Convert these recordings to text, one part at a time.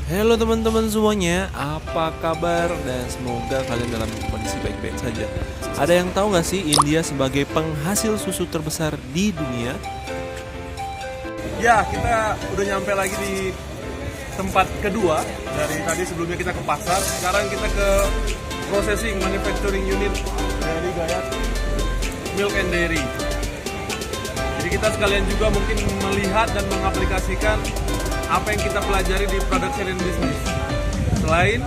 Halo teman-teman semuanya, apa kabar? Dan semoga kalian dalam kondisi baik-baik saja. Ada yang tahu nggak sih India sebagai penghasil susu terbesar di dunia? Ya, kita udah nyampe lagi di tempat kedua. Dari tadi sebelumnya kita ke pasar, sekarang kita ke processing manufacturing unit dari Gayat Milk and Dairy. Jadi kita sekalian juga mungkin melihat dan mengaplikasikan apa yang kita pelajari di production and business. Selain,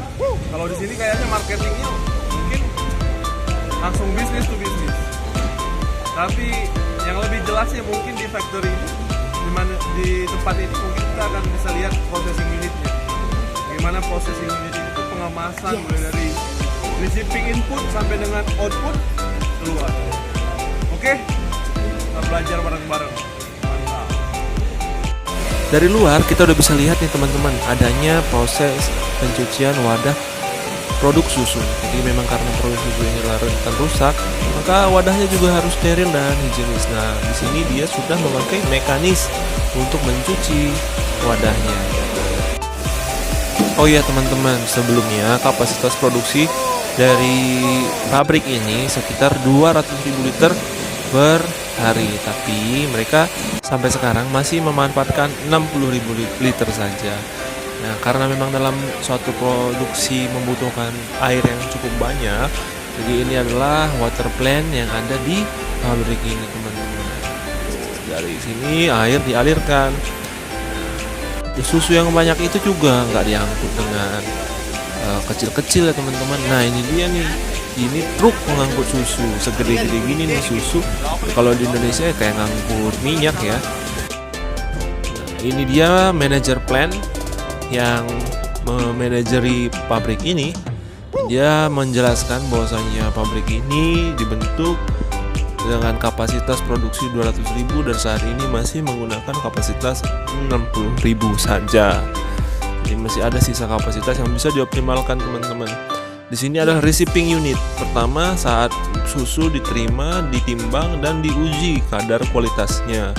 kalau di sini kayaknya marketingnya mungkin langsung business to business. Tapi yang lebih jelasnya mungkin di factory ini, di tempat ini mungkin kita akan bisa lihat processing unitnya. Bagaimana processing unit itu pengemasan mulai dari receiving input sampai dengan output keluar. Oke, kita belajar bareng-bareng. Mantap. Dari luar kita udah bisa lihat nih teman-teman, adanya proses pencucian wadah produk susu. Jadi memang karena produk susu ini rentan rusak, maka wadahnya juga harus steril dan higienis. Nah, di sini dia sudah memakai mekanis untuk mencuci wadahnya. Oh iya teman-teman, sebelumnya kapasitas produksi dari pabrik ini sekitar 200.000 liter per hari, tapi mereka sampai sekarang masih memanfaatkan 60.000 liter saja. Nah, karena memang dalam suatu produksi membutuhkan air yang cukup banyak, jadi ini adalah water plant yang ada di pabrik ini teman-teman. Dari sini air dialirkan. Susu yang banyak itu juga nggak diangkut dengan kecil-kecil ya teman-teman. Nah, ini dia nih, ini truk pengangkut susu segede-gede gini nih susu. Kalau di Indonesia kayak ngangkut minyak ya. Nah, ini dia manajer plant yang memanajeri pabrik ini. Dia menjelaskan bahwasanya pabrik ini dibentuk dengan kapasitas produksi 200.000 dan saat ini masih menggunakan kapasitas 60.000 saja. Jadi masih ada sisa kapasitas yang bisa dioptimalkan teman-teman. Di sini adalah receiving unit. Pertama, saat susu diterima, ditimbang dan diuji kadar kualitasnya.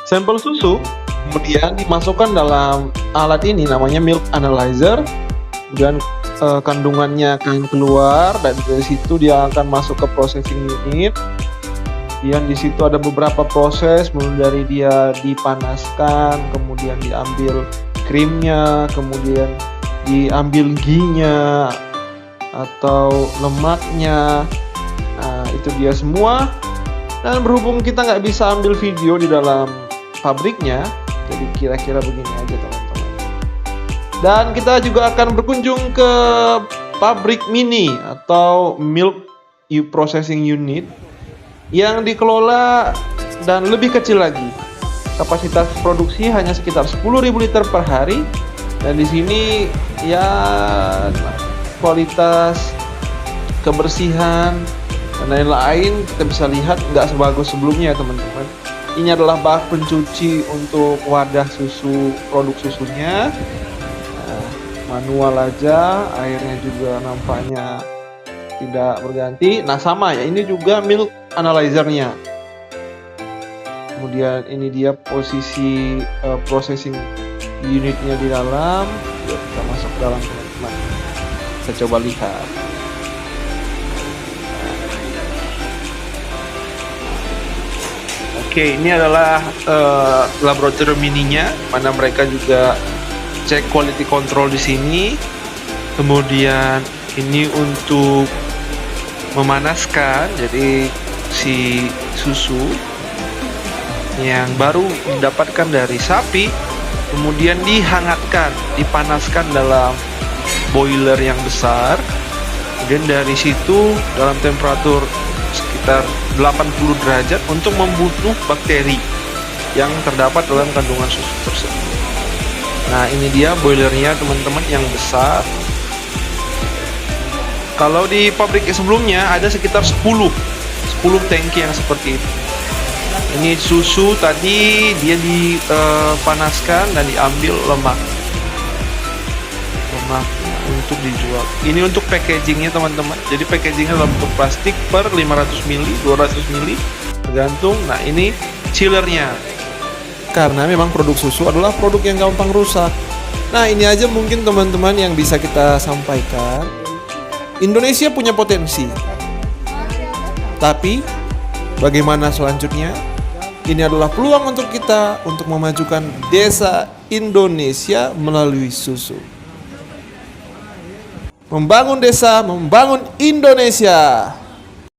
Sampel susu kemudian dimasukkan dalam alat ini namanya milk analyzer, dan kandungannya akan keluar dan dari situ dia akan masuk ke processing unit. Kemudian di situ ada beberapa proses, mulai dari dia dipanaskan, kemudian diambil krimnya, kemudian diambil ghee-nya atau lemaknya. Nah, itu dia semua. Dan berhubung kita nggak bisa ambil video di dalam pabriknya, jadi kira-kira begini aja teman-teman. Dan kita juga akan berkunjung ke pabrik mini atau milk processing unit yang dikelola dan lebih kecil lagi. Kapasitas produksi hanya sekitar 10.000 liter per hari, dan di sini ya kualitas kebersihan dan lain-lain kita bisa lihat nggak sebagus sebelumnya ya teman-teman. Ini adalah bak pencuci untuk wadah susu, produk susunya. Nah, manual aja, airnya juga nampaknya tidak berganti. Nah sama ya, ini juga milk analyzernya. Kemudian ini dia posisi processing unitnya di dalam. Yuk, kita masuk ke dalam teman-teman. Kita coba lihat. Oke, ini adalah laboratorium mininya, mana mereka juga cek quality control di sini. Kemudian ini untuk memanaskan, jadi si susu yang baru didapatkan dari sapi kemudian dihangatkan, dipanaskan dalam boiler yang besar. Kemudian dari situ dalam temperatur sekitar 80 derajat untuk membunuh bakteri yang terdapat dalam kandungan susu tersebut. Nah, ini dia boilernya teman-teman yang besar. Kalau di pabrik sebelumnya ada sekitar 10 tangki yang seperti itu. Ini susu tadi dia dipanaskan dan diambil lemaknya untuk dijual. Ini untuk packagingnya teman-teman. Jadi packagingnya dalam bentuk plastik per 500 ml, 200 ml tergantung. Nah, ini chillernya. Karena memang produk susu adalah produk yang gampang rusak. Nah, ini aja mungkin teman-teman yang bisa kita sampaikan. Indonesia punya potensi. Tapi bagaimana selanjutnya? Ini adalah peluang untuk kita untuk memajukan desa Indonesia melalui susu. Membangun desa, membangun Indonesia.